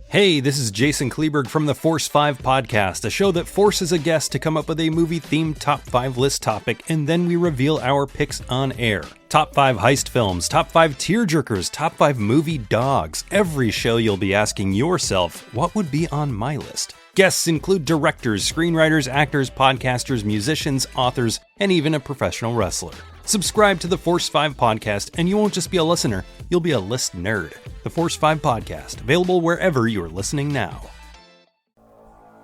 Hey, this is Jason Kleberg from the Force 5 podcast, a show that forces a guest to come up with a movie-themed top 5 list topic, and then we reveal our picks on air. Top 5 heist films, top 5 tearjerkers, top 5 movie dogs. Every show you'll be asking yourself, what would be on my list? Guests include directors, screenwriters, actors, podcasters, musicians, authors, and even a professional wrestler. Subscribe to the Force 5 podcast, and you won't just be a listener, you'll be a list nerd. The Force 5 podcast, available wherever you're listening now.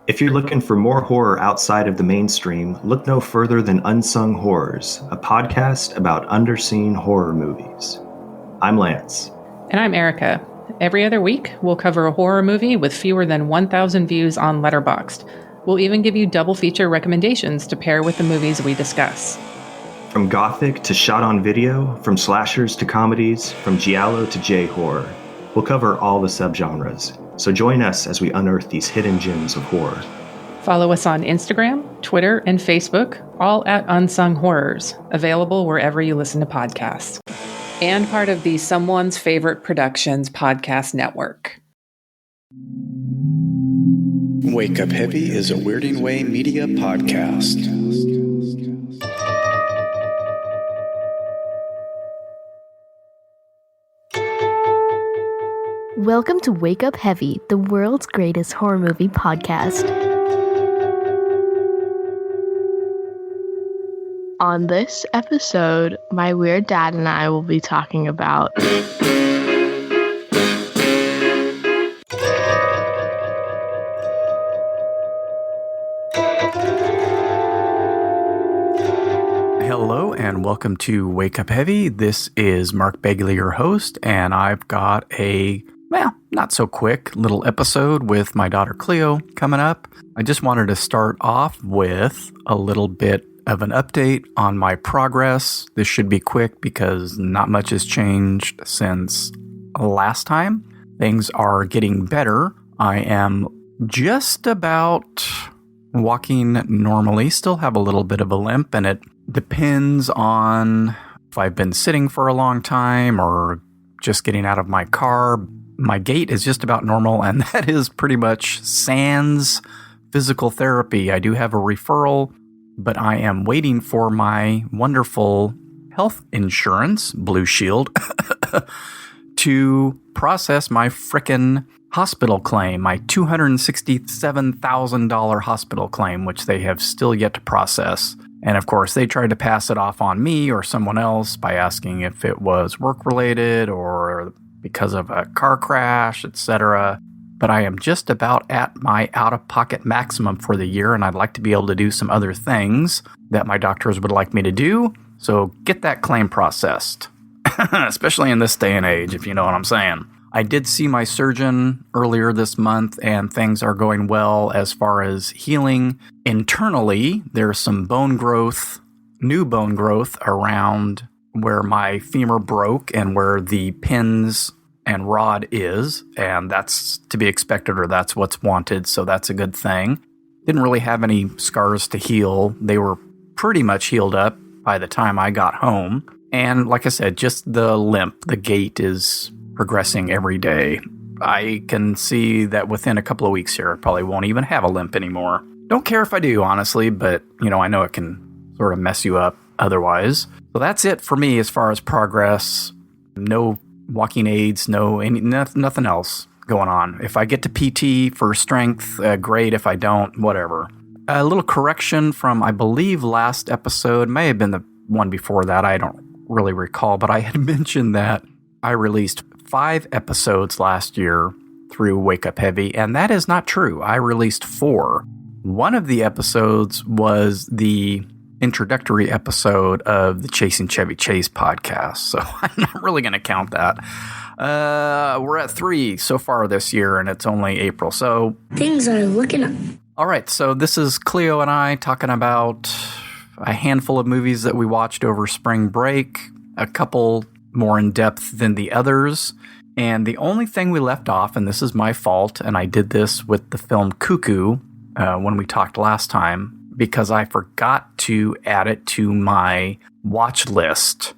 If you're looking for more horror outside of the mainstream, look no further than Unsung Horrors, a podcast about underseen horror movies. I'm Lance. And I'm Erica. Every other week, we'll cover a horror movie with fewer than 1,000 views on Letterboxd. We'll even give you double feature recommendations to pair with the movies we discuss. From gothic to shot on video, from slashers to comedies, from giallo to J-horror, we'll cover all the subgenres. So join us as we unearth these hidden gems of horror. Follow us on Instagram, Twitter, and Facebook, all at Unsung Horrors, available wherever you listen to podcasts. And part of the Someone's Favorite Productions podcast network. Wake Up Heavy is a Weirding Way media podcast. Welcome to Wake Up Heavy, the world's greatest horror movie podcast. On this episode, my weird dad and I will be talking about Hello and welcome to Wake Up Heavy. This is Mark Begley, your host, and I've got a not so quick little episode with my daughter Cleo coming up. I just wanted to start off with a little bit of an update on my progress. This should be quick because not much has changed since last time. Things are getting better. I am just about walking normally, still have a little bit of a limp, and it depends on if I've been sitting for a long time or just getting out of my car. My gait is just about normal, and that is pretty much sans physical therapy. I do have a referral, but I am waiting for my wonderful health insurance, Blue Shield, to process my frickin' hospital claim, my $267,000 hospital claim, which they have still yet to process. And of course, they tried to pass it off on me or someone else by asking if it was work-related or because of a car crash, etc. But I am just about at my out-of-pocket maximum for the year, and I'd like to be able to do some other things that my doctors would like me to do. So get that claim processed, especially in this day and age, if you know what I'm saying. I did see my surgeon earlier this month, and things are going well as far as healing. Internally, there's some bone growth, new bone growth around where my femur broke and where the pins and rod is, and that's to be expected, or that's what's wanted, so that's a good thing. Didn't really have any scars to heal. They were pretty much healed up by the time I got home. And like I said, just the limp, the gait is progressing every day. I can see that within a couple of weeks here, I probably won't even have a limp anymore. Don't care if I do, honestly, but I know it can sort of mess you up otherwise. So that's it for me as far as progress. No walking aids, nothing else going on. If I get to PT for strength, great. If I don't, whatever. A little correction from, I believe, last episode, may have been the one before that, I don't really recall, but I had mentioned that I released 5 episodes last year through Wake Up Heavy, and that is not true. I released 4. One of the episodes was the introductory episode of the Chasing Chevy Chase podcast, so I'm not really going to count that. We're at 3 so far this year, and it's only April, so things are looking up. All right, so this is Cleo and I talking about a handful of movies that we watched over spring break, a couple more in depth than the others, and the only thing we left off, and this is my fault, and I did this with the film Cuckoo when we talked last time, because I forgot to add it to my watch list.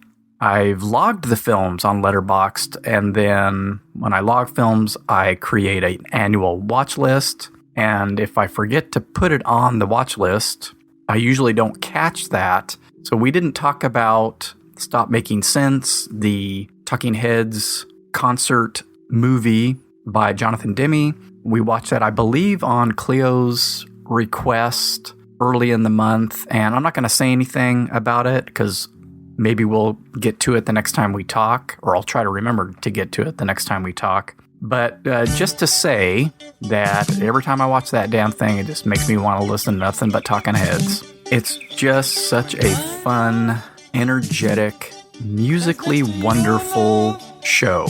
I've logged the films on Letterboxd, and then when I log films, I create an annual watch list. And if I forget to put it on the watch list, I usually don't catch that. So we didn't talk about Stop Making Sense, the Talking Heads concert movie by Jonathan Demme. We watched that, I believe, on Cleo's request early in the month. And I'm not going to say anything about it because maybe we'll get to it the next time we talk, or I'll try to remember to get to it the next time we talk. But just to say that every time I watch that damn thing, it just makes me want to listen to nothing but Talking Heads. It's just such a fun, energetic, musically wonderful show.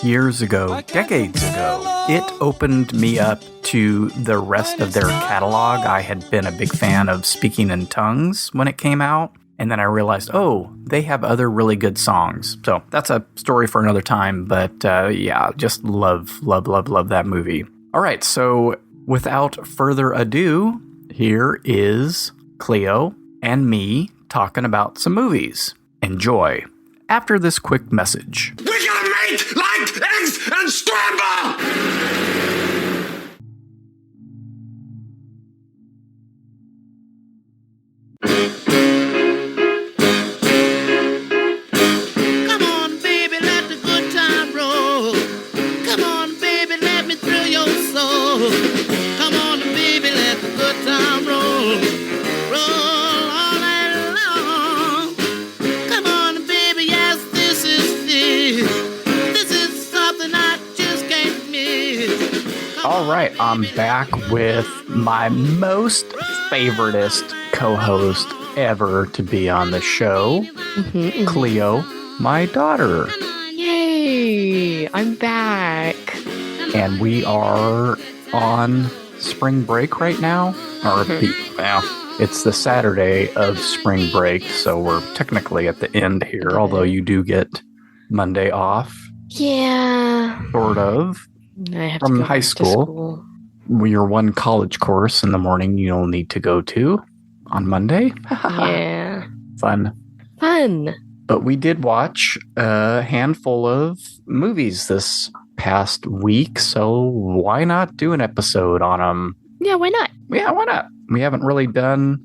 Years ago, decades ago, it opened me up to the rest of their catalog. I had been a big fan of Speaking in Tongues when it came out. And then I realized, oh, they have other really good songs. So that's a story for another time. But yeah, just love that movie. All right, so without further ado, here is Cleo and me talking about some movies. Enjoy. After this quick message. We gotta make like eggs and scramble! All right, I'm back with my most favoritist co-host ever to be on the show, Cleo, my daughter. Yay! I'm back. And we are on spring break right now. It's the Saturday of spring break, so we're technically at the end here, although you do get Monday off. Yeah. Sort of. I have from to go high back school. Your one college course in the morning you'll need to go to on Monday. Yeah. Fun. But we did watch a handful of movies this past week, so why not do an episode on them? Yeah, why not? Yeah, why not? We haven't really done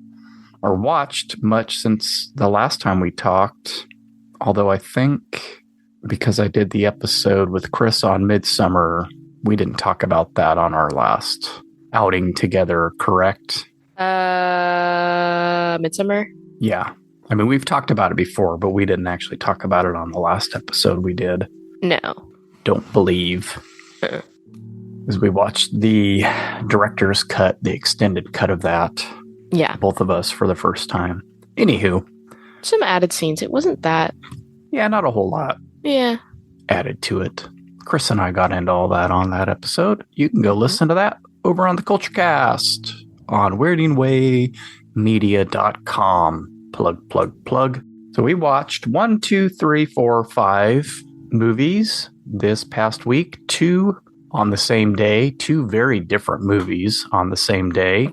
or watched much since the last time we talked, although I think because I did the episode with Chris on Midsummer, we didn't talk about that on our last outing together, correct? Midsummer? Yeah. I mean, we've talked about it before, but we didn't actually talk about it on the last episode we did. No. Don't believe. Because we watched the director's cut, the extended cut of that. Yeah. Both of us for the first time. Anywho. Some added scenes. It wasn't that. Yeah, not a whole lot. Yeah. Added to it. Chris and I got into all that on that episode. You can go listen to that over on the Culture Cast on weirdingwaymedia.com. Plug. So we watched 1, 2, 3, 4, 5 movies this past week. 2 on the same day. 2 very different movies on the same day.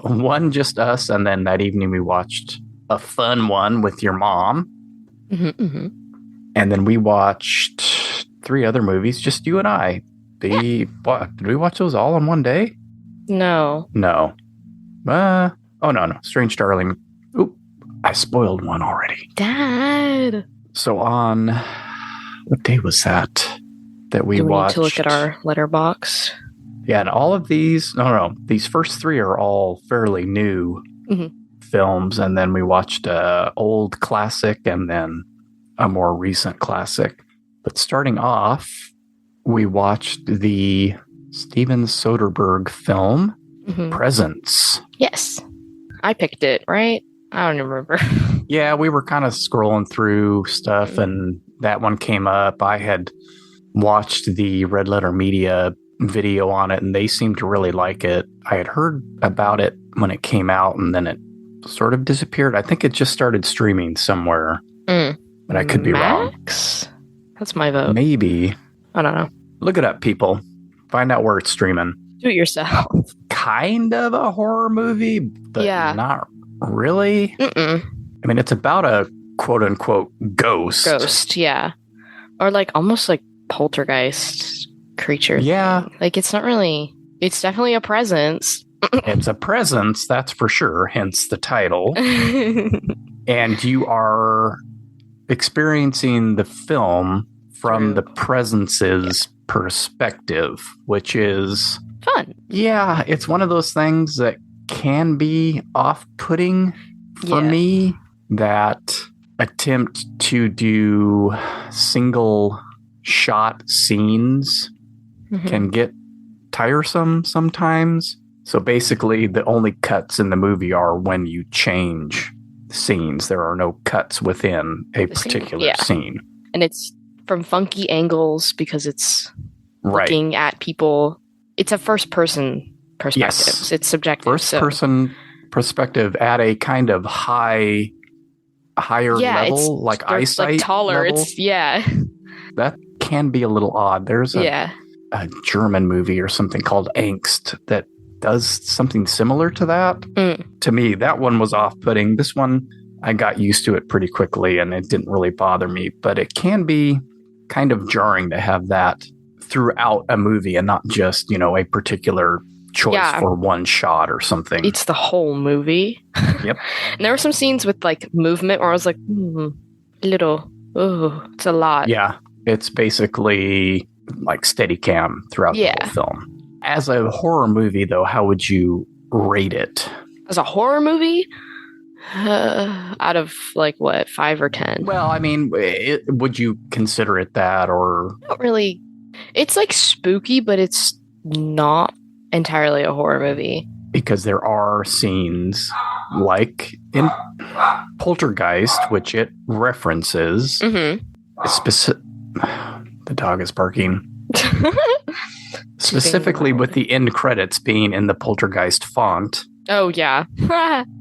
One just us, and then that evening we watched a fun one with your mom. And then we watched 3 other movies, just you and I. Did we watch those all in one day? No. No. No. Strange Darling. Oop, I spoiled one already. Dad. So on, what day was that we watched? Do we need to look at our letterbox? Yeah, and all of these, these first 3 are all fairly new films, and then we watched an old classic and then a more recent classic. But starting off, we watched the Steven Soderbergh film, Presence. Yes. I picked it, right? I don't remember. Yeah, we were kind of scrolling through stuff, and that one came up. I had watched the Red Letter Media video on it, and they seemed to really like it. I had heard about it when it came out, and then it sort of disappeared. I think it just started streaming somewhere, but I could be wrong. That's my vote. Maybe. I don't know. Look it up, people. Find out where it's streaming. Do it yourself. Kind of a horror movie, but not really. I mean, it's about a quote unquote ghost. Ghost, yeah. Or like almost like poltergeist creature. Yeah. Thing. Like it's not really, it's definitely a presence. It's a presence, that's for sure, hence the title. And you are experiencing the film from the presence's perspective, which is fun. Yeah, it's one of those things that can be off-putting for me, that attempt to do single shot scenes can get tiresome sometimes. So basically, the only cuts in the movie are when you change scenes. There are no cuts within a particular scene. And it's from funky angles because it's looking at people. It's a first-person perspective. Yes. It's subjective. First-person perspective at a kind of higher level, like eyesight like taller. level. It's That can be a little odd. There's a German movie or something called Angst that does something similar to that. To me, that one was off-putting. This one, I got used to it pretty quickly and it didn't really bother me, but it can be kind of jarring to have that throughout a movie and not just, a particular choice for one shot or something. It's the whole movie. Yep. And there were some scenes with like movement where I was like, it's a lot. Yeah. It's basically like Steadicam throughout the whole film. As a horror movie, though, how would you rate it? As a horror movie? Out of like what, 5 or 10? Well, I mean, would you consider it that or? Not really. It's like spooky, but it's not entirely a horror movie. Because there are scenes like in Poltergeist, which it references. The dog is barking. Specifically with the end credits being in the Poltergeist font. Oh, yeah.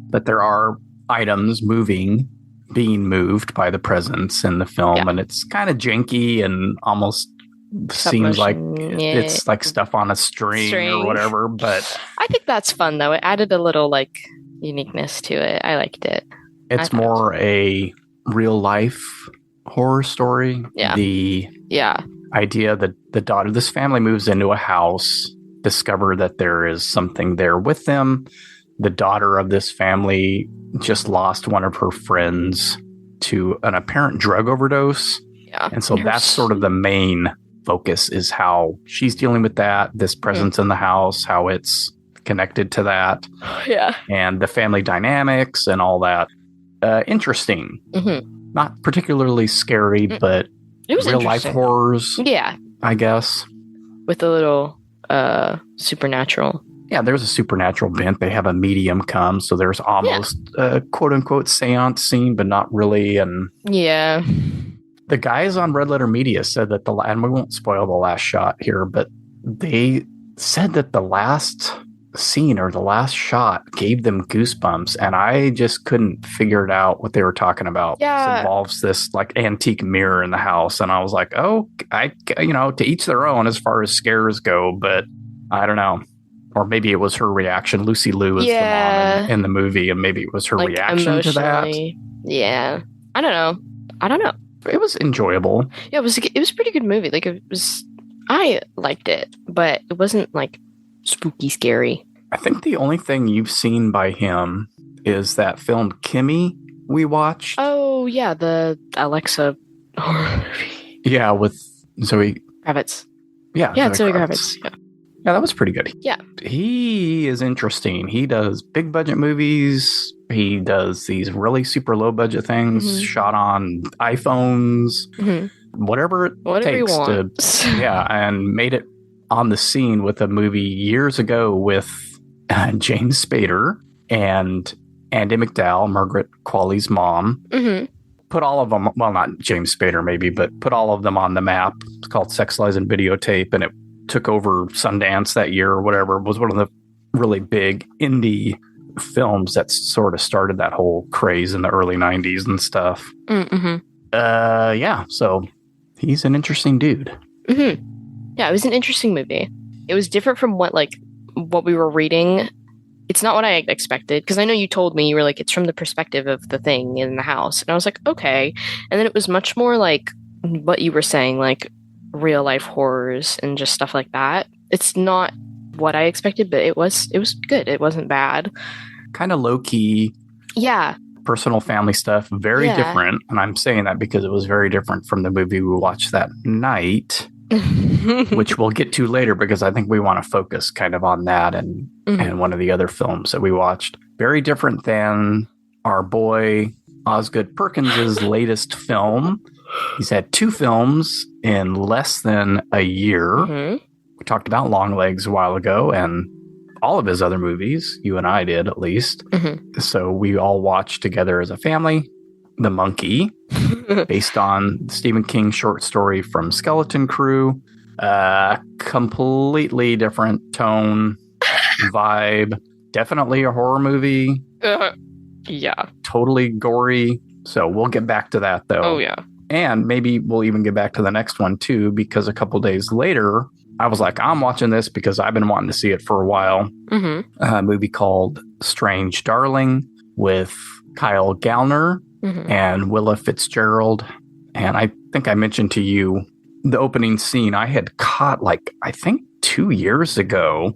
But there are items being moved by the presence in the film, and it's kind of janky and almost seems like it's like stuff on a string or whatever. But I think that's fun, though. It added a little like uniqueness to it. I liked it. It's more a real life horror story. Yeah. The idea that the daughter of this family moves into a house, discover that there is something there with them. The daughter of this family just lost one of her friends to an apparent drug overdose. Yeah. And so that's sort of the main focus, is how she's dealing with that, this presence in the house, how it's connected to that. Yeah. And the family dynamics and all that. Interesting. Not particularly scary, but it was real life horrors. Yeah. I guess. With a little supernatural. Yeah, there's a supernatural bent. They have a medium come, so there's almost a quote-unquote seance scene, but not really. And the guys on Red Letter Media said that and we won't spoil the last shot here, but they said that the last scene or the last shot gave them goosebumps, and I just couldn't figure it out what they were talking about. Yeah. It involves this like antique mirror in the house, and I was like, oh, to each their own as far as scares go, but I don't know. Or maybe it was her reaction. Lucy Liu is the mom in the movie, and maybe it was her reaction to that. Yeah. I don't know. It was enjoyable. Yeah, it was a pretty good movie. Like I liked it, but it wasn't like spooky scary. I think the only thing you've seen by him is that film Kimmy we watched. Oh yeah, the Alexa horror movie. Yeah, with Zoe Kravitz. Yeah, Zoe Kravitz. Yeah, that was pretty good. Yeah. He is interesting. He does big budget movies. He does these really super low budget things shot on iPhones, whatever it takes to, and made it on the scene with a movie years ago with James Spader and Andie MacDowell, Margaret Qualley's mom. Put all of them, well, not James Spader maybe, but put all of them on the map. It's called Sex, Lies, and Videotape, and it took over Sundance that year or whatever. It was one of the really big indie films that sort of started that whole craze in the early 90s and stuff. So he's an interesting dude. Yeah, it was an interesting movie. It was different from what we were reading It's not what I expected, because I know you told me, you were like, it's from the perspective of the thing in the house. And I was like, okay. And then it was much more like what you were saying, like real life horrors and just stuff like that. It's not what I expected, but it was good. It wasn't bad. Kind of low key. Yeah. Personal family stuff. Very different. And I'm saying that because it was very different from the movie we watched that night, which we'll get to later, because I think we want to focus kind of on that and one of the other films that we watched. Very different than our boy Oz Perkins' latest film. He's had 2 films in less than a year. We talked about Longlegs a while ago, and all of his other movies, you and I did at least. So we all watched together as a family, The Monkey, based on Stephen King's short story from Skeleton Crew. Completely different tone, vibe. Definitely a horror movie. Yeah. Totally gory. So we'll get back to that, though. Oh, yeah. And maybe we'll even get back to the next one, too, because a couple days later, I was like, I'm watching this because I've been wanting to see it for a while. A movie called Strange Darling with Kyle Gallner and Willa Fitzgerald. And I think I mentioned to you the opening scene I had caught, like, I think 2 years ago,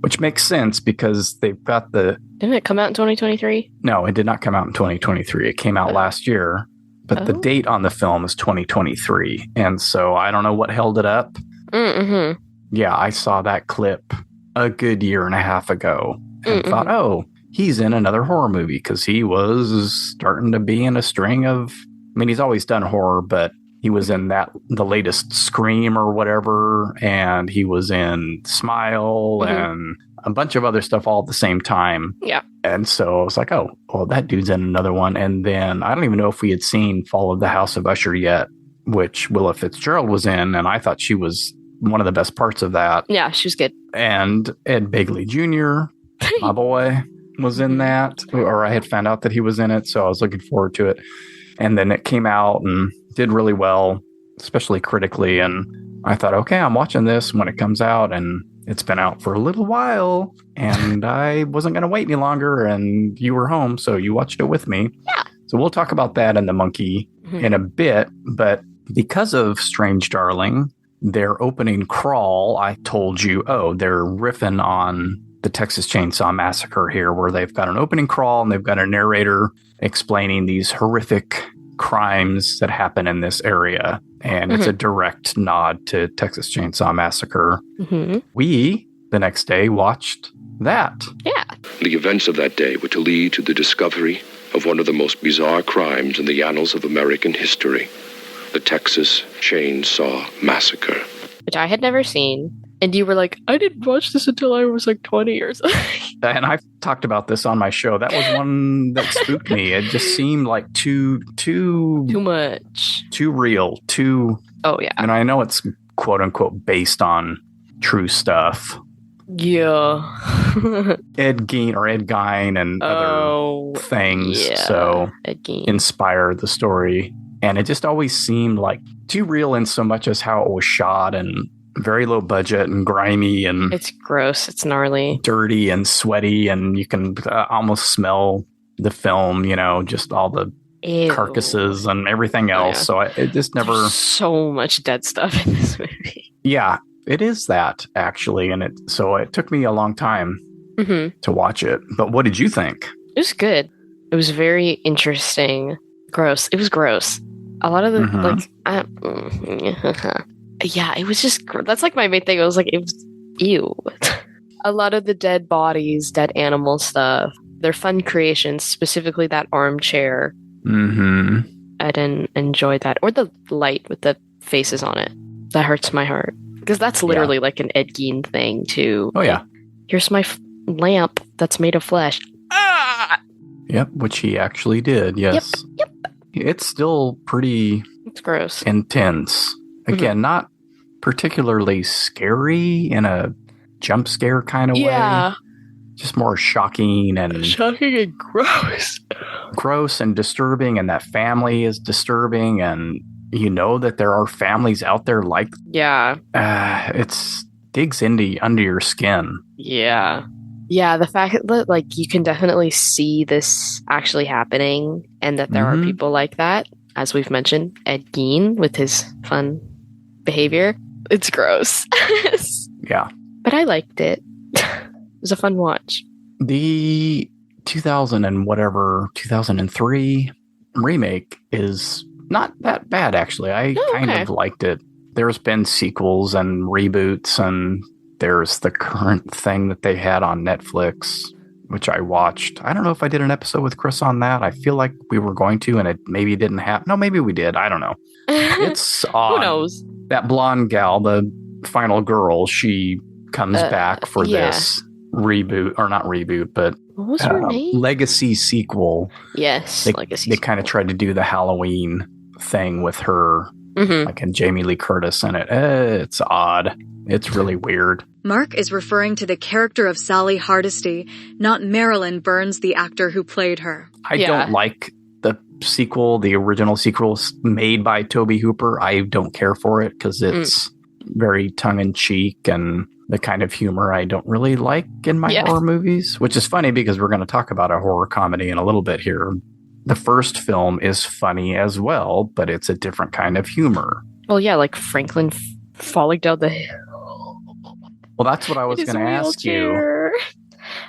which makes sense because they've got the... Didn't it come out in 2023? No, it did not come out in 2023. It came out last year. But the date on the film is 2023. And so I don't know what held it up. Yeah, I saw that clip a good year and a half ago and thought, oh, he's in another horror movie, because he was starting to be in a string of... I mean, he's always done horror, but he was in the latest Scream or whatever, and he was in Smile and a bunch of other stuff all at the same time. Yeah. And so I was like, oh, well, that dude's in another one. And then I don't even know if we had seen Fall of the House of Usher yet, which Willa Fitzgerald was in, and I thought she was one of the best parts of that. Yeah, she was good. And Ed Begley Jr., my boy, was in that, or I had found out that he was in it, so I was looking forward to it. And then it came out and did really well, especially critically, and I thought, okay, I'm watching this when it comes out, and it's been out for a little while, and I wasn't going to wait any longer, and you were home, so you watched it with me. Yeah. So we'll talk about that and The Monkey in a bit, but because of Strange Darling, their opening crawl, I told you, oh, they're riffing on the Texas Chainsaw Massacre here, where they've got an opening crawl and they've got a narrator explaining these horrific crimes that happen in this area. And it's a direct nod to Texas Chainsaw Massacre. We, the next day, watched that. Yeah. The events of that day were to lead to the discovery of one of the most bizarre crimes in the annals of American history, the Texas Chainsaw Massacre. Which I had never seen. And you were like, I didn't watch this until I was like 20 years old. And I've talked about this on my show. That was one that spooked me. It just seemed like too much. Too real. Oh, yeah. And I know it's quote unquote based on true stuff. Yeah. Ed Gein and other things. Yeah. So Ed Gein inspired the story. And it just always seemed like too real in so much as how it was shot, and very low budget and grimy, and it's gross. It's gnarly, dirty and sweaty, and you can almost smell the film, just all the carcasses and everything else. So it just never... There's so much dead stuff in this movie. Yeah, it is that, actually. And it took me a long time to watch it. But what did you think? It was good. It was very interesting. Gross. It was gross. A lot of the, yeah, it was just, that's like my main thing. I was like, it was, ew. A lot of the dead bodies, dead animal stuff, they're fun creations, specifically that armchair. I didn't enjoy that. Or the light with the faces on it. That hurts my heart. Because that's literally like an Ed Gein thing, too. Oh, yeah. Here's my lamp that's made of flesh. Ah! Yep, which he actually did, yes. Yep. It's still pretty... It's gross. Intense. Again, not particularly scary in a jump scare kind of way. Just more shocking and... Shocking and gross. Gross and disturbing, and that family is disturbing, and you know that there are families out there like... Yeah. It's digs under your skin. Yeah. Yeah, the fact that like you can definitely see this actually happening and that there are people like that, as we've mentioned, Ed Gein with his fun behavior. It's gross. Yeah. But I liked it. It was a fun watch. The 2003 remake is not that bad, actually. I kind of liked it. There's been sequels and reboots, and there's the current thing that they had on Netflix, which I watched. I don't know if I did an episode with Chris on that. I feel like we were going to, and it maybe didn't happen. No, maybe we did. I don't know. It's odd. Who knows? That blonde gal, the final girl, she comes back for this reboot, or not reboot, but what was her name? Legacy sequel. Yes, Legacy. They kind of tried to do the Halloween thing with her, like and Jamie Lee Curtis in it. It's odd. It's really weird. Mark is referring to the character of Sally Hardesty, not Marilyn Burns, the actor who played her. I don't like the sequel, the original sequel made by Tobe Hooper. I don't care for it because it's very tongue-in-cheek and the kind of humor I don't really like in my horror movies, which is funny because we're going to talk about a horror comedy in a little bit here. The first film is funny as well, but it's a different kind of humor. Well, yeah, like Franklin falling down the hill. Well, that's what I was going to ask you.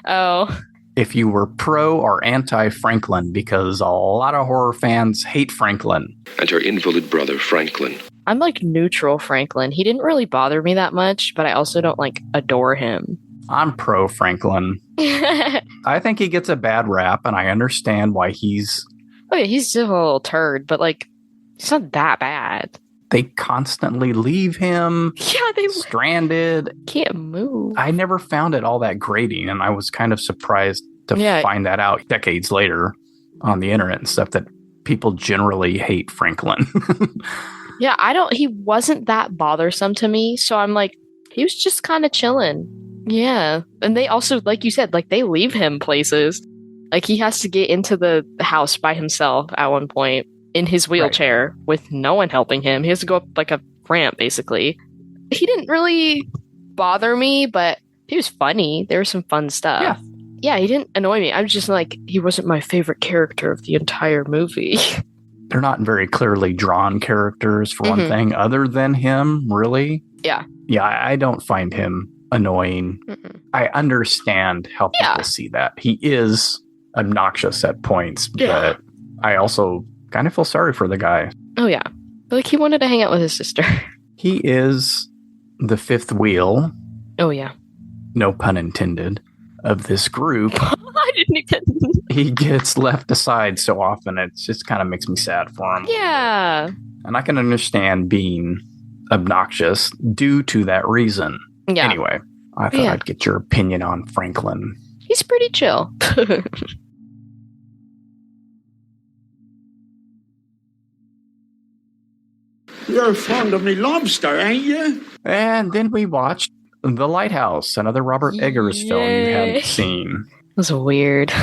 Oh. If you were pro or anti-Franklin, because a lot of horror fans hate Franklin. And her invalid brother, Franklin. I'm like neutral Franklin. He didn't really bother me that much, but I also don't like adore him. I'm pro Franklin. I think he gets a bad rap, and I understand why he's... Oh yeah, he's still a little turd, but like, he's not that bad. They constantly leave him stranded. Can't move. I never found it all that grating, and I was kind of surprised to find that out decades later on the internet and stuff, that people generally hate Franklin. Yeah, he wasn't that bothersome to me, so I'm like, he was just kind of chilling. Yeah, and they also, like you said, like they leave him places. Like he has to get into the house by himself at one point in his wheelchair with no one helping him. He has to go up like a ramp, basically. He didn't really bother me, but he was funny. There was some fun stuff. Yeah, he didn't annoy me. I'm just like, he wasn't my favorite character of the entire movie. They're not very clearly drawn characters, for one thing, other than him, really. Yeah. Yeah, I don't find him annoying. I understand how people see that. He is obnoxious at points, but I also kind of feel sorry for the guy. Oh, yeah. Like, he wanted to hang out with his sister. He is the fifth wheel. Oh, yeah. No pun intended. Of this group. I didn't even... He gets left aside so often, it just kind of makes me sad for him. Yeah. And I can understand being obnoxious due to that reason. Yeah. Anyway, I thought I'd get your opinion on Franklin. He's pretty chill. You're fond of me lobster, ain't you? And then we watched The Lighthouse, another Robert Eggers film you hadn't seen. It was weird.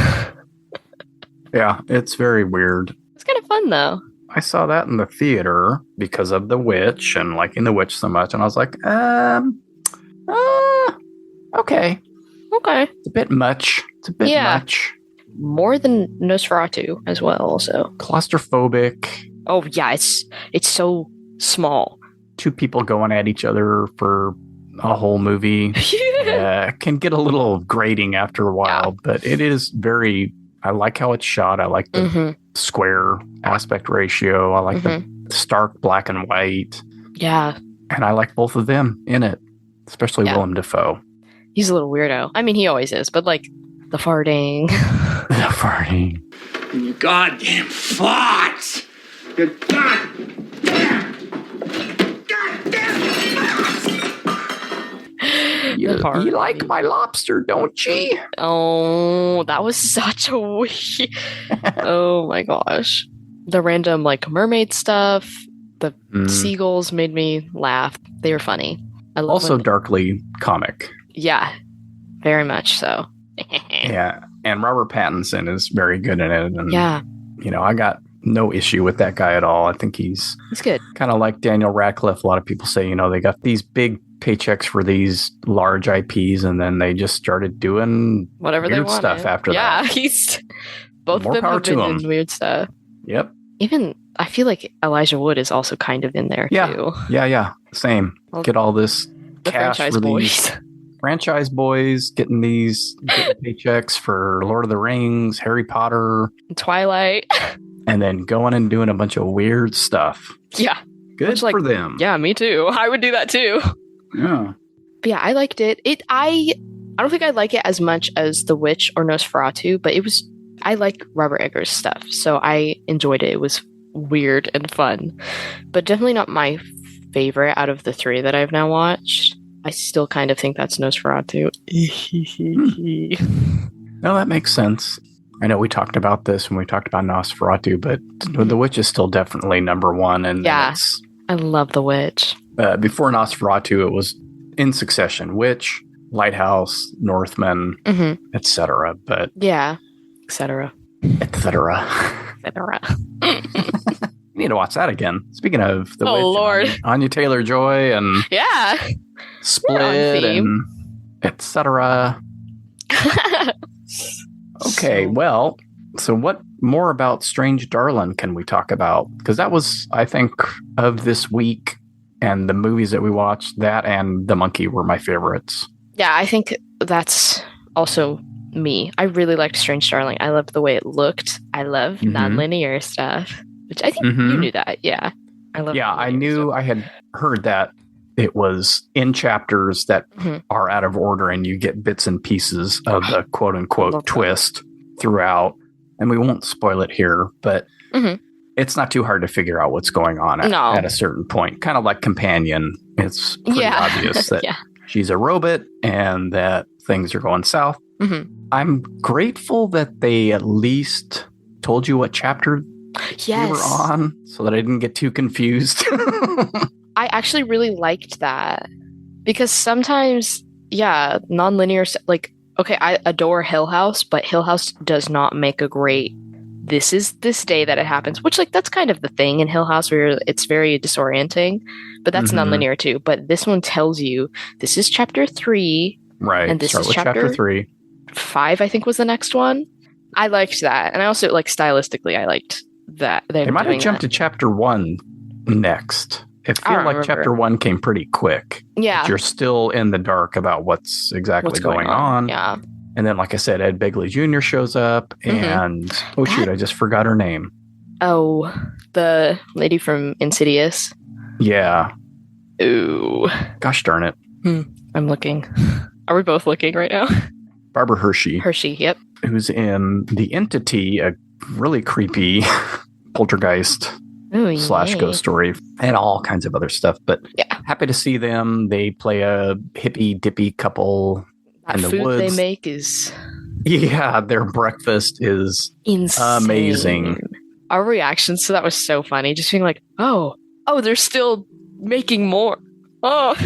Yeah, it's very weird. It's kind of fun, though. I saw that in the theater because of The Witch and liking The Witch so much, and I was like, okay. Okay. It's a bit much. Much. More than Nosferatu as well, also. Claustrophobic. Oh, yeah, it's so small. Two people going at each other for a whole movie can get a little grating after a while, but it is very... I like how it's shot. I like the square aspect ratio. I like the stark black and white. Yeah. And I like both of them in it, especially Willem Dafoe. He's a little weirdo. I mean, he always is, but like the farting. The farting. You goddamn farts! You goddamn You like my lobster, don't you? Oh, that was such a weird... Oh my gosh. The random like mermaid stuff, the seagulls made me laugh. They were funny. I love also darkly comic. Yeah, very much so. Yeah, and Robert Pattinson is very good in it. And, you know, I got no issue with that guy at all. I think he's good. Kind of like Daniel Radcliffe. A lot of people say, you know, they got these big paychecks for these large IPs, and then they just started doing whatever weird they wanted. stuff after that. Yeah, he's both More of them power have to been him. in weird stuff. Yep. Even I feel like Elijah Wood is also kind of in there too. Yeah. Same. Well, Get all this The cash franchise for boys. these franchise boys, getting paychecks for Lord of the Rings, Harry Potter, Twilight. and then going and doing a bunch of weird stuff. Yeah. Good Much like- for them. Yeah, me too. I would do that too. Yeah. But yeah, I liked it. I don't think I like it as much as The Witch or Nosferatu, but I like Robert Eggers stuff, so I enjoyed it. It was weird and fun, but definitely not my favorite out of the three that I've now watched. I still kind of think that's Nosferatu. No, that makes sense. I know we talked about this when we talked about Nosferatu, but The Witch is still definitely number one. And Yeah. I love The Witch. Before Nosferatu, it was in succession: Witch, Lighthouse, Northman, etc. But Yeah, etc. etc. etc. Need to watch that again. Speaking of The Oh, Witch, Lord. Anya Taylor-Joy and Yeah. Split and etc. Okay, well, so what more about Strange Darlin' can we talk about? Because that was, I think, of this week and the movies that we watched, that and The Monkey were my favorites. Yeah, I think that's also me. I really liked Strange Darling. I loved the way it looked. I love nonlinear stuff, which I think you knew that. Yeah. I love Yeah, I nonlinear knew stuff. I had heard that it was in chapters that are out of order and you get bits and pieces of the quote unquote twist throughout. And we won't spoil it here, but it's not too hard to figure out what's going on at a certain point. Kind of like Companion. It's pretty obvious that she's a robot and that things are going south. I'm grateful that they at least told you what chapter we were on so that I didn't get too confused. I actually really liked that because sometimes, nonlinear, like, okay, I adore Hill House, but Hill House does not make a great, this is this day that it happens, which, like, that's kind of the thing in Hill House where it's very disorienting, but that's nonlinear too. But this one tells you this is chapter 3. Right. And this Start is with chapter 3. 5, I think, was the next one. I liked that. And I also, like, stylistically, I liked that. They might have jumped to chapter 1 next. It feels like chapter 1 came pretty quick. Yeah. But you're still in the dark about what's going on. Yeah. And then, like I said, Ed Begley Jr. shows up and, I just forgot her name. Oh, the lady from Insidious. Yeah. Ooh. Gosh darn it. I'm looking. Are we both looking right now? Barbara Hershey. Hershey, yep. Who's in The Entity, a really creepy poltergeist / ghost story, and all kinds of other stuff. But happy to see them. They play a hippy dippy couple in the food woods. They make is their breakfast is insane. Amazing. Our reactions to that was so funny. Just being like, oh, they're still making more. Oh,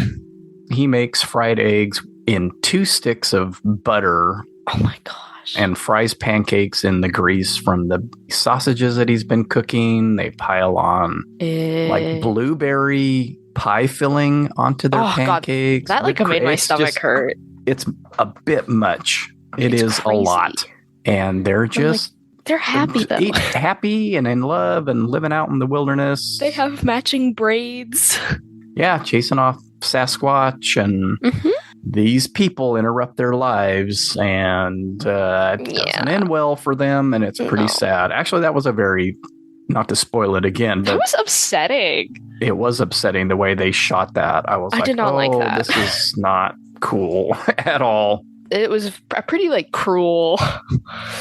he makes fried eggs in 2 sticks of butter. Oh my gosh. And fries pancakes in the grease from the sausages that he's been cooking. They pile on like blueberry pie filling onto their pancakes. God, that like made my stomach hurt. It's a bit much. It's crazy. A lot. And they're just... they're happy though. Happy and in love and living out in the wilderness. They have matching braids. Yeah, chasing off Sasquatch and... These people interrupt their lives, and it doesn't end well for them, and it's pretty sad. Actually, that was a very, not to spoil it again, but that was upsetting. It was upsetting the way they shot that. I did not like that. This is not cool at all. It was a pretty like cruel,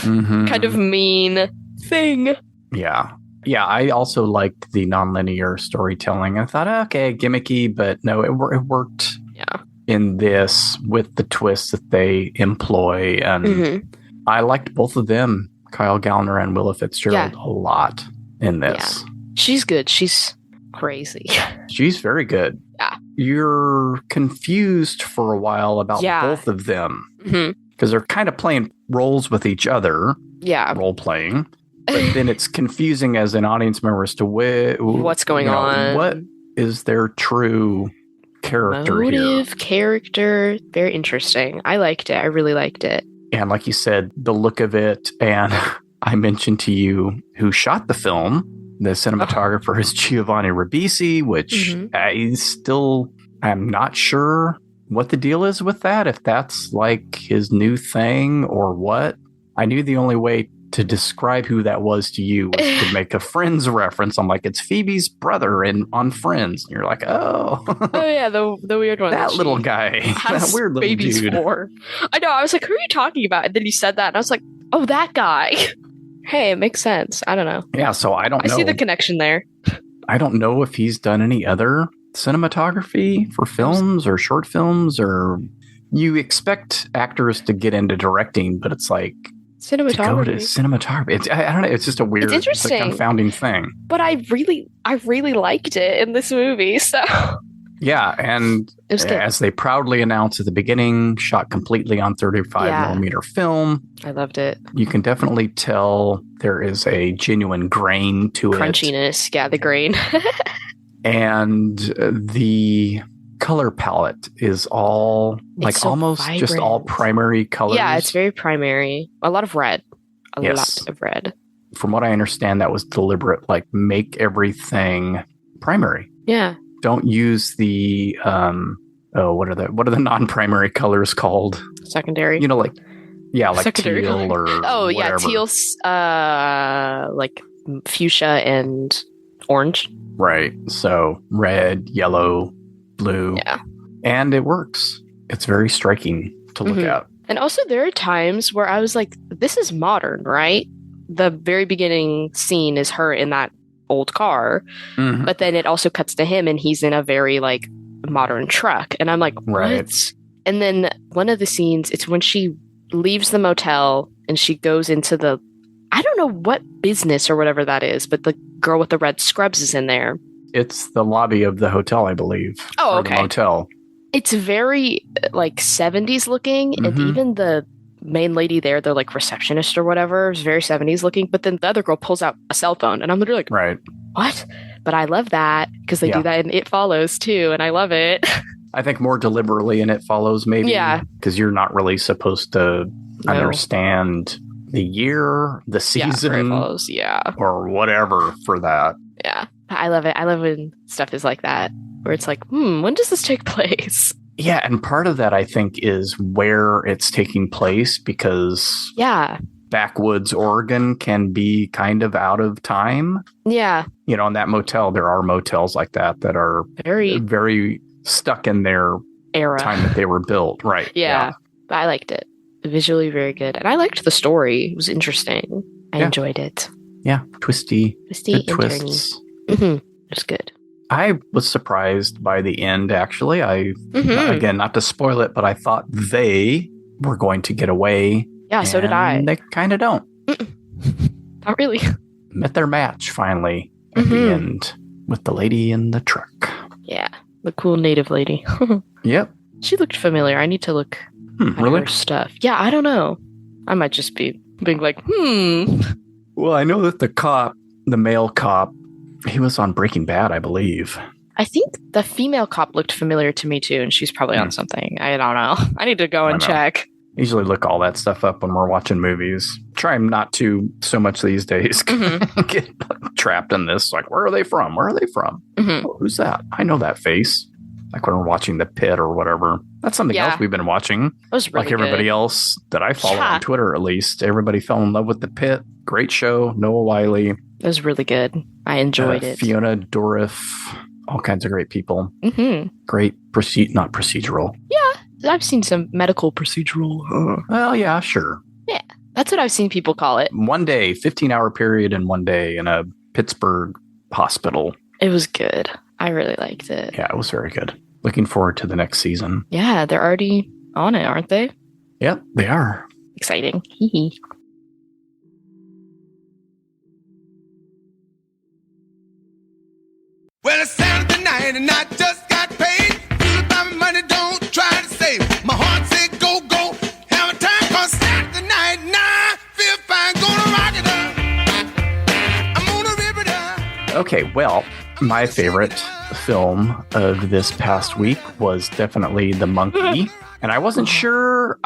kind of mean thing. Yeah. Yeah, I also liked the nonlinear storytelling. I thought, okay, gimmicky, but no, it worked. Yeah. In this with the twists that they employ, and I liked both of them, Kyle Gallner and Willa Fitzgerald, a lot in this. Yeah. She's good. She's crazy. She's very good. Yeah. You're confused for a while about both of them because they're kind of playing roles with each other. Yeah. Role playing. But then it's confusing as an audience member as to what's going on. What is their true character motive, character. Very interesting. I liked it. I really liked it. And like you said, the look of it. And I mentioned to you who shot the film. The cinematographer is Giovanni Ribisi, which I'm not sure what the deal is with that. If that's like his new thing or what. I knew the only way to describe who that was to you was to make a Friends reference. I'm like, it's Phoebe's brother on Friends. And you're like, oh. Oh, yeah, the weird one. That little guy. That weird little babies dude. For. I know. I was like, who are you talking about? And then you said that. And I was like, oh, that guy. Hey, it makes sense. I don't know. Yeah, so I don't know. I see the connection there. I don't know if he's done any other cinematography for films or short films, or you expect actors to get into directing, but it's like cinematography. I don't know. It's just a weird, it's a confounding thing. But I really liked it in this movie. So yeah, and as they proudly announced at the beginning, shot completely on 35mm film. I loved it. You can definitely tell there is a genuine grain to Crunchiness, yeah, the grain. And the color palette is all like so almost vibrant. Just all primary colors. Yeah, it's very primary. A lot of red. A lot of red. From what I understand, that was deliberate. Like, like primary. Yeah. Don't use the what are the non-primary colors called? Secondary. You know, like secondary teal or whatever. Teal, like fuchsia and orange. Right. So red, yellow, blue. Yeah. And it works. It's very striking to look at. And also there are times where I was like, this is modern, right? The very beginning scene is her in that old car, but then it also cuts to him and he's in a very like modern truck. And I'm like, what? And then one of the scenes, it's when she leaves the motel and she goes into the, I don't know what business or whatever that is, but the girl with the red scrubs is in there. It's the lobby of the hotel, I believe. Oh, okay. The motel. It's very like 70s looking, and even the main lady there, the like receptionist or whatever, is very 70s looking. But then the other girl pulls out a cell phone, and I'm literally like, right, what? But I love that because they do that in It Follows too, and I love it. I think more deliberately in It Follows, maybe. Yeah, because you're not really supposed to understand the year, the season, or whatever for that. Yeah, I love it. I love when stuff is like that, where it's like, when does this take place? Yeah, and part of that, I think, is where it's taking place, because backwoods Oregon can be kind of out of time. Yeah. You know, in that motel, there are motels like that are very, very stuck in their era, time that they were built. Right. Yeah. But I liked it. Visually very good. And I liked the story. It was interesting. I enjoyed it. Yeah. Twisty and twists. It was good. I was surprised by the end, actually. Again, not to spoil it, but I thought they were going to get away. Yeah, so did I. They kind of don't. Not really. Met their match, finally, at the end, with the lady in the truck. Yeah, the cool native lady. Yep. She looked familiar. I need to look at her stuff. Yeah, I don't know. I might just be being like, Well, I know that the male cop, he was on Breaking Bad, I believe. I think the female cop looked familiar to me, too, and she's probably on something. I don't know. I need to go and check. I usually look all that stuff up when we're watching movies. Try not to so much these days. Get trapped in this. Like, where are they from? Where are they from? Oh, who's that? I know that face. Like when we're watching The Pit or whatever. That's something else we've been watching. Was really like everybody else that I follow on Twitter, at least. Everybody fell in love with The Pit. Great show. Noah Wyle. It was really good. I enjoyed it. Fiona Dourif. All kinds of great people. Great not procedural. Yeah. I've seen some medical procedural. Well, yeah, sure. Yeah. That's what I've seen people call it. One day, 15-hour period in one day in a Pittsburgh hospital. It was good. I really liked it. Yeah, it was very good. Looking forward to the next season. Yeah, they're already on it, aren't they? Yep, they are. Exciting. Hee hee. Well, it's Saturday night and I just got paid. Feel about my money, don't try to save. My heart said go, go. Have a time, cause Saturday night, nah, feel fine, gonna rock it up. I'm gonna rip it up. Okay, well, My favorite film of this past week was definitely The Monkey. And I wasn't sure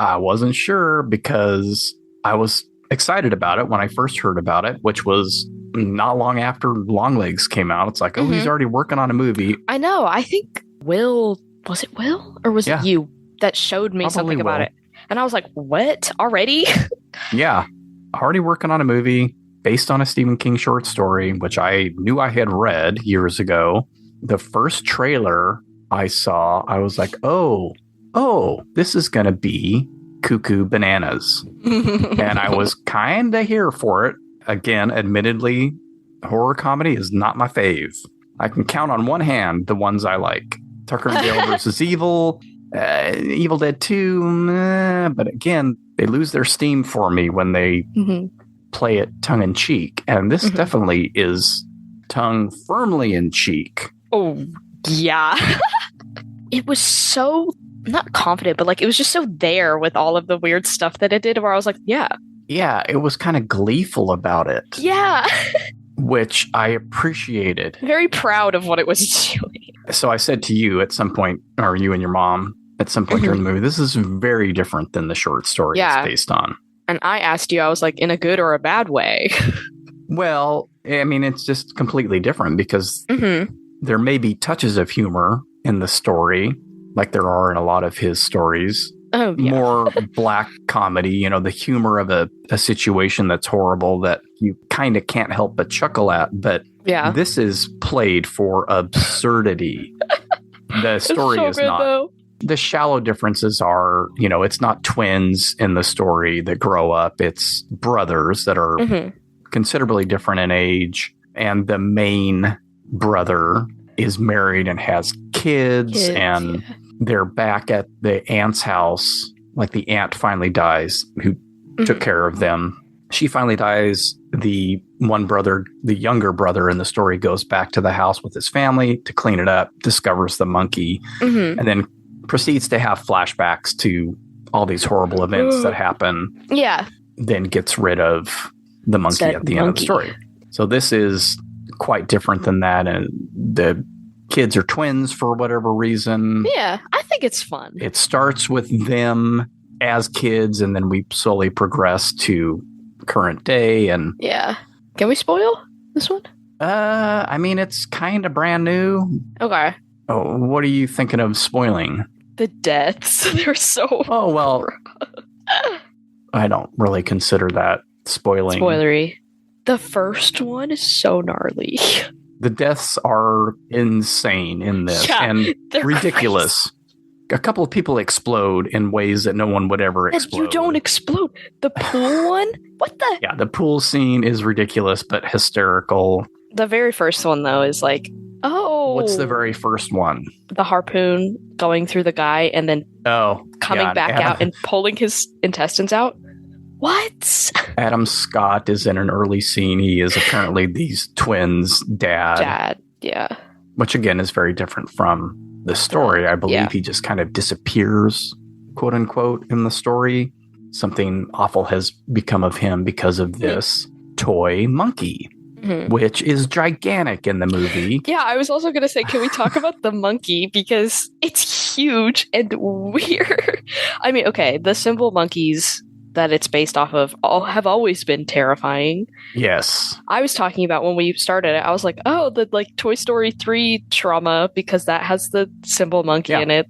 because I was excited about it when I first heard about it, which was not long after Longlegs came out. It's like, oh, he's already working on a movie. I know. I think was it Will? Or was it you that showed me something about it? And I was like, what? Already? Yeah. Already working on a movie based on a Stephen King short story, which I knew I had read years ago. The first trailer I saw, I was like, oh, this is going to be cuckoo bananas. And I was kind of here for it. Again, admittedly, horror comedy is not my fave. I can count on one hand the ones I like. Tucker and Dale versus Evil, Evil Dead 2, but again, they lose their steam for me when they play it tongue-in-cheek. And this definitely is tongue firmly in cheek. Oh, yeah. It was so, not confident, but like it was just so there with all of the weird stuff that it did where I was like, yeah. Yeah, it was kind of gleeful about it. Yeah. Which I appreciated. Very proud of what it was doing. So I said to you at some point, or you and your mom at some point during the movie, this is very different than the short story it's based on. And I asked you, I was like, in a good or a bad way? Well, I mean, it's just completely different because there may be touches of humor in the story, like there are in a lot of his stories. Oh, yeah. More black comedy, the humor of a situation that's horrible that you kind of can't help but chuckle at. But this is played for absurdity. The story is not. Though. The shallow differences are, it's not twins in the story that grow up. It's brothers that are considerably different in age. And the main brother is married and has kids and they're back at the aunt's house. Like the aunt finally dies who took care of them. She finally dies. The one brother, the younger brother in the story, goes back to the house with his family to clean it up, discovers the monkey, and then proceeds to have flashbacks to all these horrible events that happen. Yeah. Then gets rid of the monkey at the end of the story. So this is quite different than that. And the kids are twins for whatever reason. Yeah, I think it's fun. It starts with them as kids, and then we slowly progress to current day. And yeah, can we spoil this one? I mean, it's kind of brand new. Okay. Oh, what are you thinking of spoiling? The deaths. They're so. Oh well. I don't really consider that spoiling. Spoilery. The first one is so gnarly. The deaths are insane in this and ridiculous. Crazy. A couple of people explode in ways that no one would ever explode. You don't explode. The pool one? What the? Yeah, the pool scene is ridiculous but hysterical. The very first one, though, is like, oh. What's the very first one? The harpoon going through the guy and then coming back out and pulling his intestines out. What? Adam Scott is in an early scene. He is apparently these twins' dad. Yeah. Which, again, is very different from the story. I believe he just kind of disappears, quote unquote, in the story. Something awful has become of him because of this toy monkey, which is gigantic in the movie. Yeah, I was also going to say, can we talk about the monkey? Because it's huge and weird. I mean, okay, the simple monkeys that it's based off of have always been terrifying. Yes. I was talking about when we started it, I was like, oh, the like Toy Story 3 trauma, because that has the symbol monkey in it.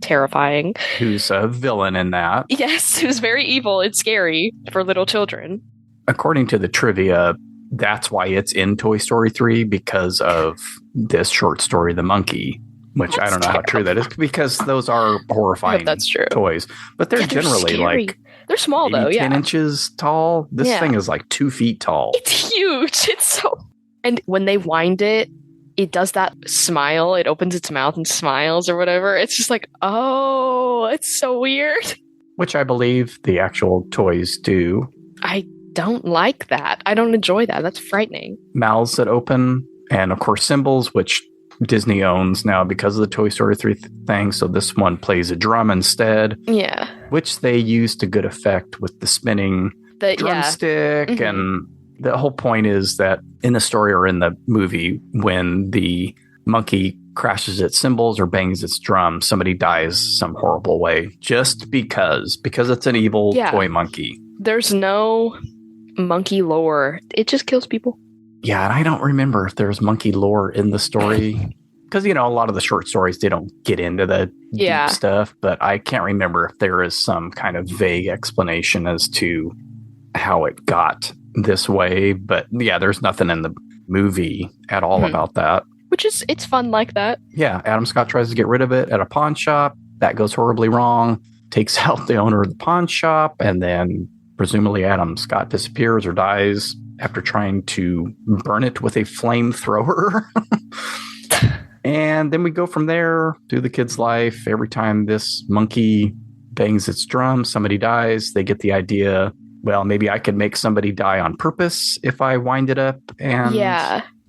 Terrifying. Who's a villain in that. Yes, who's very evil and scary for little children. According to the trivia, that's why it's in Toy Story 3, because of this short story, The Monkey. Which I don't know how true that is, because those are horrifying toys. But they're generally scary. like they're small though, 10 inches tall. This thing is like 2 feet tall. It's huge. It's so. And when they wind it, it does that smile. It opens its mouth and smiles or whatever. It's just like, oh, it's so weird. Which I believe the actual toys do. I don't like that. I don't enjoy that. That's frightening. Mouths that open, and of course cymbals, which Disney owns now because of the Toy Story 3 thing. So this one plays a drum instead. Yeah. Which they use to good effect with the spinning drumstick. And The whole point is that in the story or in the movie, when the monkey crashes its cymbals or bangs its drum, somebody dies some horrible way just because it's an evil toy monkey. There's no monkey lore. It just kills people. Yeah, and I don't remember if there's monkey lore in the story. Because, a lot of the short stories, they don't get into the deep stuff. But I can't remember if there is some kind of vague explanation as to how it got this way. But yeah, there's nothing in the movie at all about that. Which is, it's fun like that. Yeah, Adam Scott tries to get rid of it at a pawn shop. That goes horribly wrong. Takes out the owner of the pawn shop. And then presumably Adam Scott disappears or dies after trying to burn it with a flamethrower. And then we go from there to the kid's life. Every time this monkey bangs its drum, somebody dies. They get the idea, well, maybe I could make somebody die on purpose if I wind it up and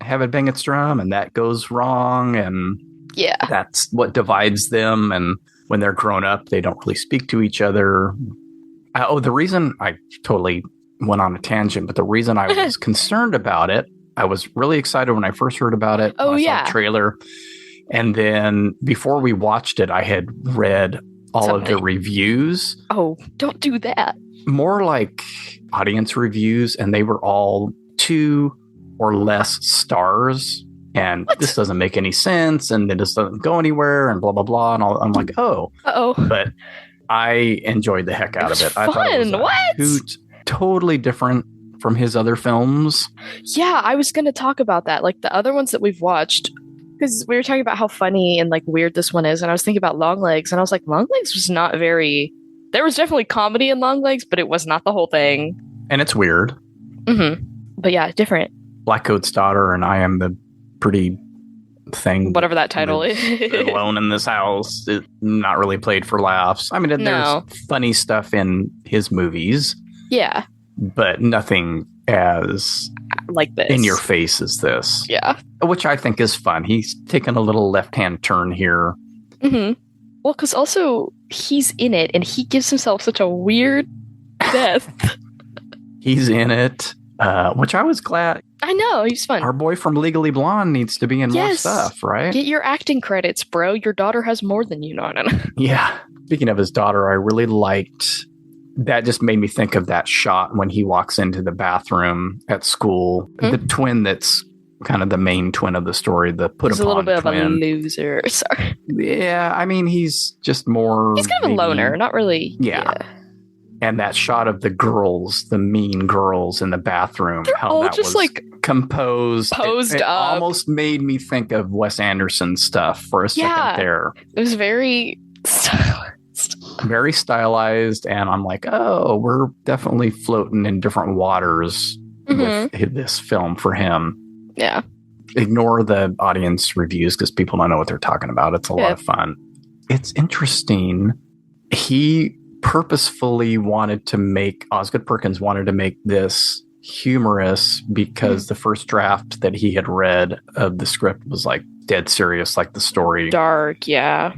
have it bang its drum. And that goes wrong. And that's what divides them. And when they're grown up, they don't really speak to each other. The reason I totally went on a tangent, but the reason I was concerned about it, I was really excited when I first heard about it. I saw the trailer. And then before we watched it, I had read all of the reviews. Oh, don't do that. More like audience reviews, and they were all 2 or less stars. And this doesn't make any sense, and it just doesn't go anywhere, and blah, blah, blah. And I'm like, But I enjoyed the heck out of it. I thought it was a hoot, totally different from his other films. Yeah, I was going to talk about that. Like the other ones that we've watched, because we were talking about how funny and like weird this one is. And I was thinking about Longlegs, and I was like, Longlegs was not very... There was definitely comedy in Longlegs, but it was not the whole thing. And it's weird. Mm-hmm. But yeah, different. Blackcoat's Daughter and I Am the Pretty Thing. Whatever that title is. Alone in This House. It's not really played for laughs. I mean, there's funny stuff in his movies. Yeah. But nothing as like this in your face as this. Yeah. Which I think is fun. He's taken a little left-hand turn here. Mm-hmm. Well, because also he's in it and he gives himself such a weird death. He's in it, which I was glad. I know, he's fun. Our boy from Legally Blonde needs to be in more stuff, right? Get your acting credits, bro. Your daughter has more than you know. Yeah. Speaking of his daughter, I really liked... That just made me think of that shot when he walks into the bathroom at school. Mm-hmm. The twin that's kind of the main twin of the story, the put-upon twin. He's a little bit of a loser. Sorry. Yeah, I mean, he's just more... He's kind of a loner, not really... Yeah. And that shot of the girls, the mean girls in the bathroom. They're all that just like... Composed. Posed it up. Almost made me think of Wes Anderson stuff for a second there. It was very stylized. Very stylized, and I'm like, oh, we're definitely floating in different waters with this film for him. Yeah. Ignore the audience reviews because people don't know what they're talking about. It's a lot of fun. It's interesting. He purposefully Osgood Perkins wanted to make this humorous because the first draft that he had read of the script was like dead serious, like the story. Dark, yeah.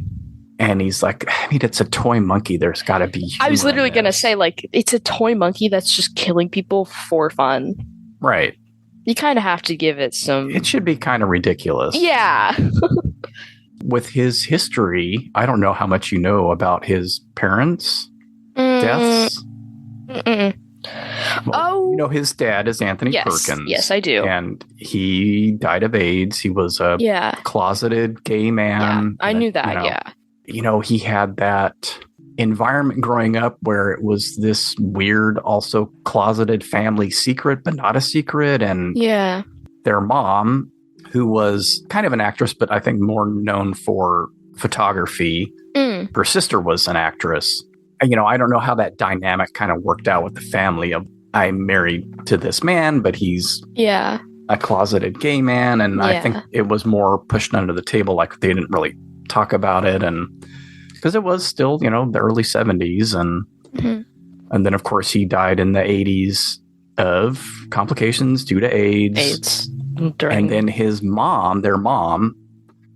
And he's like, I mean, it's a toy monkey. There's got to be humor. I was literally going to say, like, it's a toy monkey that's just killing people for fun. Right. You kind of have to give it some... It should be kind of ridiculous. Yeah. With his history, I don't know how much you know about his parents' deaths. Well, you know, his dad is Anthony Perkins. Yes, I do. And he died of AIDS. He was a closeted gay man. Yeah, I knew that, You know, he had that environment growing up where it was this weird, also closeted family secret, but not a secret. And their mom, who was kind of an actress, but I think more known for photography, her sister was an actress. You know, I don't know how that dynamic kind of worked out with the family. I'm married to this man, but he's a closeted gay man. And I think it was more pushed under the table, like they didn't really talk about it. And because it was still, you know, the early 70s. And then, of course, he died in the 80s of complications due to AIDS. And then his mom, their mom,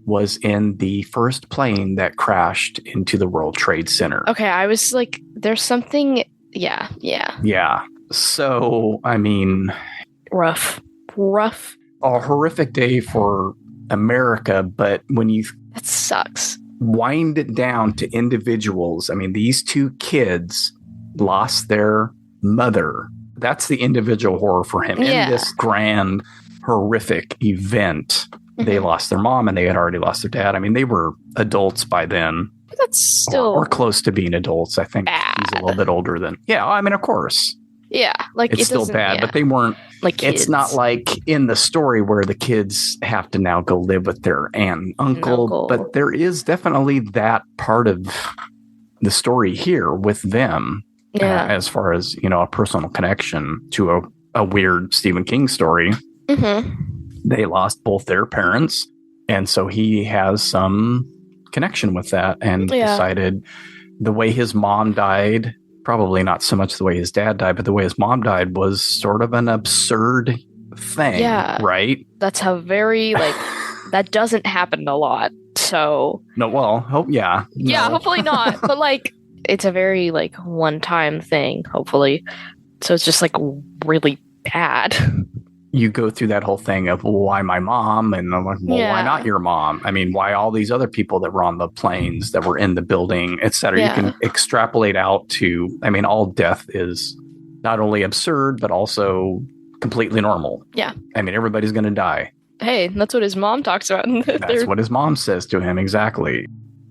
was in the first plane that crashed into the World Trade Center. Okay, I was like, there's something... Yeah. So, I mean, Rough. A horrific day for America, but when you That sucks. wind it down to individuals, I mean, these two kids lost their mother. That's the individual horror for him. Yeah. In this grand, horrific event, they lost their mom and they had already lost their dad. I mean, they were adults by then. But that's still Or close to being adults. I think he's a little bit older than. Yeah, I mean, of course. Yeah, like It's still doesn't- bad, yeah. but they weren't. Like kids. It's not like in the story where the kids have to now go live with their aunt and uncle, but there is definitely that part of the story here with them, as far as, you know, a personal connection to a weird Stephen King story. Mm-hmm. They lost both their parents, and so he has some connection with that and decided the way his mom died, probably not so much the way his dad died, but the way his mom died was sort of an absurd thing, right? That's how very, like, that doesn't happen a lot, so... No, well, Yeah, hopefully not, but, like, it's a very, like, one-time thing, hopefully. So it's just, like, really bad. You go through that whole thing of, well, why my mom? And I'm like, well, why not your mom? I mean, why all these other people that were on the planes, that were in the building, et cetera? You can extrapolate out to, I mean, all death is not only absurd, but also completely normal. Yeah. I mean, everybody's going to die. Hey, that's what his mom talks about. That's what his mom says to him, exactly.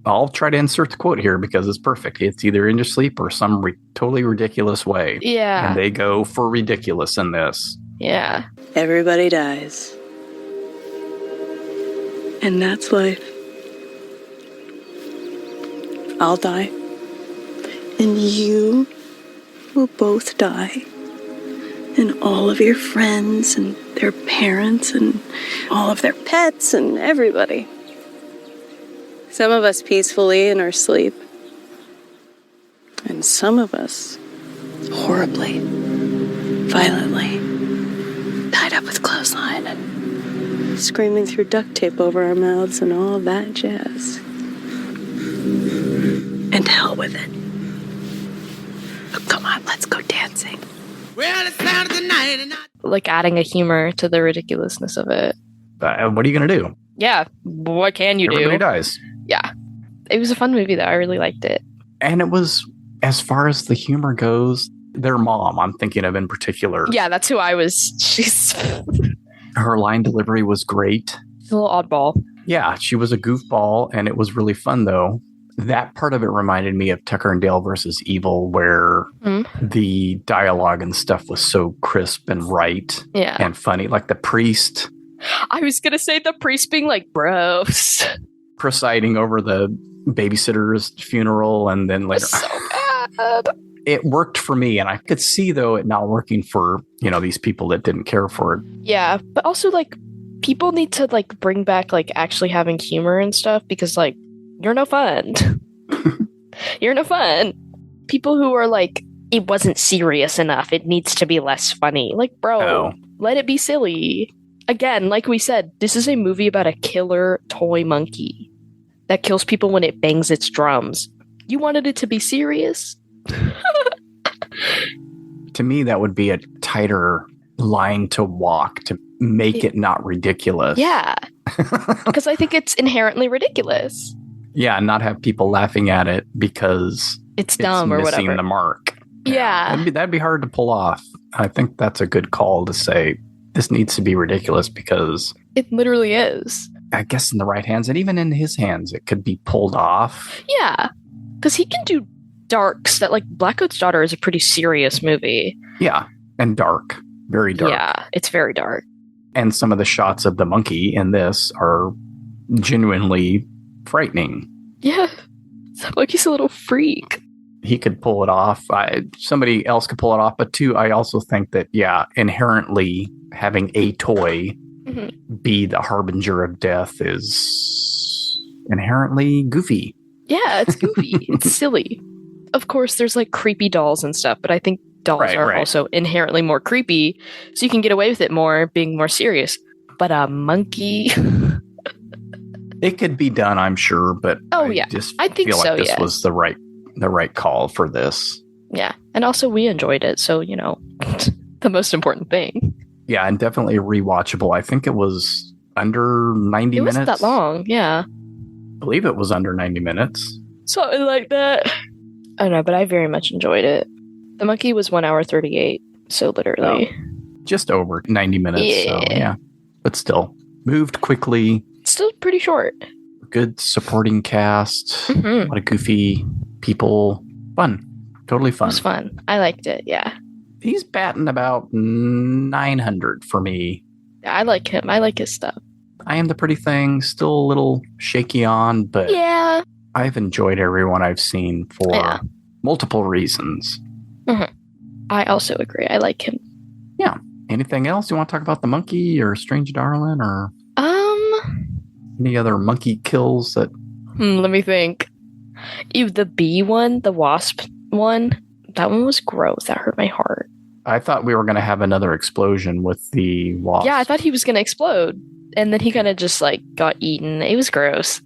I'll try to insert the quote here because it's perfect. It's either in your sleep or some totally ridiculous way. Yeah. And they go for ridiculous in this. Yeah. Everybody dies. And that's life. I'll die. And you will both die. And all of your friends and their parents and all of their pets and everybody. Some of us peacefully in our sleep. And some of us horribly, violently, tied up with clothesline and screaming through duct tape over our mouths and all that jazz. And to hell with it. Oh, come on, let's go dancing. Well, it's sound of the night and Like adding a humor to the ridiculousness of it. What are you going to do? Yeah. What can you do? Everybody dies. Yeah. It was a fun movie, though. I really liked it. And it was, as far as the humor goes, their mom, I'm thinking of in particular. Yeah, that's who I was. She's Her line delivery was great. a little oddball. Yeah, she was a goofball, and it was really fun, though. That part of it reminded me of Tucker and Dale versus Evil, where the dialogue and stuff was so crisp and right and funny. Like the priest. I was going to say the priest being like, bros. Presiding over the babysitter's funeral, and then later. So bad. It worked for me, and I could see, though, it not working for, you know, these people that didn't care for it. Yeah, but also, like, people need to, like, bring back, like, actually having humor and stuff, because, like, you're no fun. You're no fun. People who are like, it wasn't serious enough, it needs to be less funny. Like, bro, let it be silly. Again, like we said, this is a movie about a killer toy monkey that kills people when it bangs its drums. You wanted it to be serious? To me, that would be a tighter line to walk to make it not ridiculous. Yeah. Because I think it's inherently ridiculous. Yeah, not have people laughing at it because it's dumb or missing whatever. the mark. Yeah. That'd be hard to pull off. I think that's a good call to say this needs to be ridiculous because it literally is. I guess in the right hands and even in his hands, it could be pulled off. Yeah. Because he can do darks that, like, Black Coat's Daughter is a pretty serious movie. Yeah. And dark. Very dark. Yeah, it's very dark. And some of the shots of the monkey in this are genuinely frightening. Yeah. It's like he's a little freak. He could pull it off. Somebody else could pull it off. But two, I also think that, inherently having a toy be the harbinger of death is inherently goofy. Yeah, it's goofy. It's silly. Of course, there's like creepy dolls and stuff, but I think dolls are also inherently more creepy, so you can get away with it more, being more serious. But a monkey... It could be done, I'm sure, but I think feel like this was the right call for this. Yeah, and also we enjoyed it, so, you know, the most important thing. Yeah, and definitely rewatchable. I think it was under 90 minutes. It wasn't that long, yeah. I believe it was under 90 minutes. Something like that. I don't know, but I very much enjoyed it. The monkey was 1 hour 38, so literally. Just over 90 minutes, so yeah. But still, moved quickly. Still pretty short. Good supporting cast. A lot of goofy people. Fun. Totally fun. It was fun. I liked it, yeah. He's batting about 900 for me. I like him. I like his stuff. I Am the Pretty Thing, still a little shaky on, but yeah, I've enjoyed everyone I've seen for multiple reasons. I also agree. I like him. Yeah. Anything else you want to talk about? The monkey or Strange Darling or any other monkey kills that? Let me think. The bee one, the wasp one, that one was gross. That hurt my heart. I thought we were going to have another explosion with the wasp. Yeah, I thought he was going to explode. And then he kind of just got eaten. It was gross.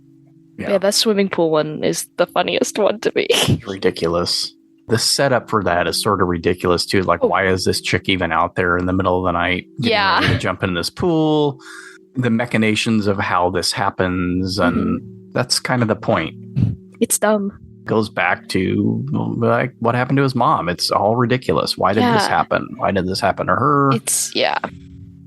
Yeah, that swimming pool one is the funniest one to me. It's ridiculous. The setup for that is sort of ridiculous too. Why is this chick even out there in the middle of the night? Ready to jump in this pool. The machinations of how this happens. And that's kind of the point. It's dumb. Goes back to what happened to his mom. It's all ridiculous. Why did this happen? Why did this happen to her?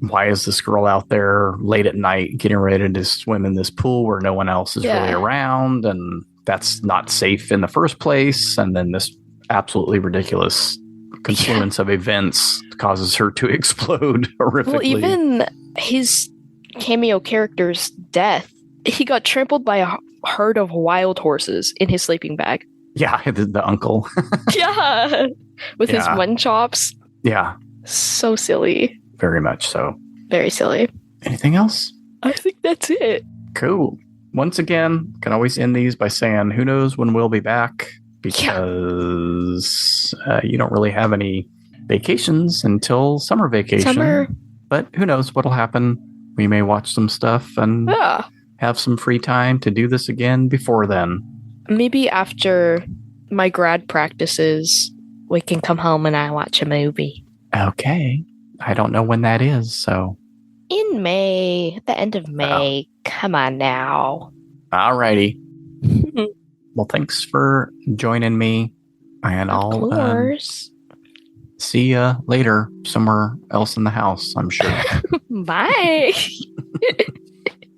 Why is this girl out there late at night getting ready to swim in this pool where no one else is really around? And that's not safe in the first place. And then this absolutely ridiculous confluence of events causes her to explode horrifically. Well, even his cameo character's death, he got trampled by a herd of wild horses in his sleeping bag. Yeah, the uncle. Yeah, with his one chops. Yeah. So silly. Very much so. Very silly. Anything else? I think that's it. Cool. Once again, can always end these by saying, who knows when we'll be back? Because you don't really have any vacations until summer vacation. But who knows what'll happen. We may watch some stuff and have some free time to do this again before then. Maybe after my grad practices, we can come home and I watch a movie. Okay. I don't know when that is, so. In May, the end of May. Come on now. Alrighty. Well, thanks for joining me. And I'll see you later somewhere else in the house, I'm sure. Bye.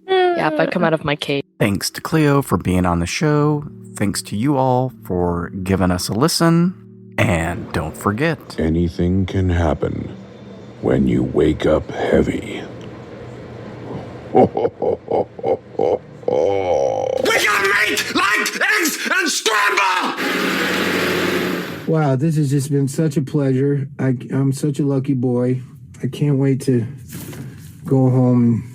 Yeah, if I come out of my cave. Thanks to Cleo for being on the show. Thanks to you all for giving us a listen. And don't forget, anything can happen when you wake up heavy. We got meat like eggs and scramble! Wow, this has just been such a pleasure. I'm such a lucky boy. I can't wait to go home and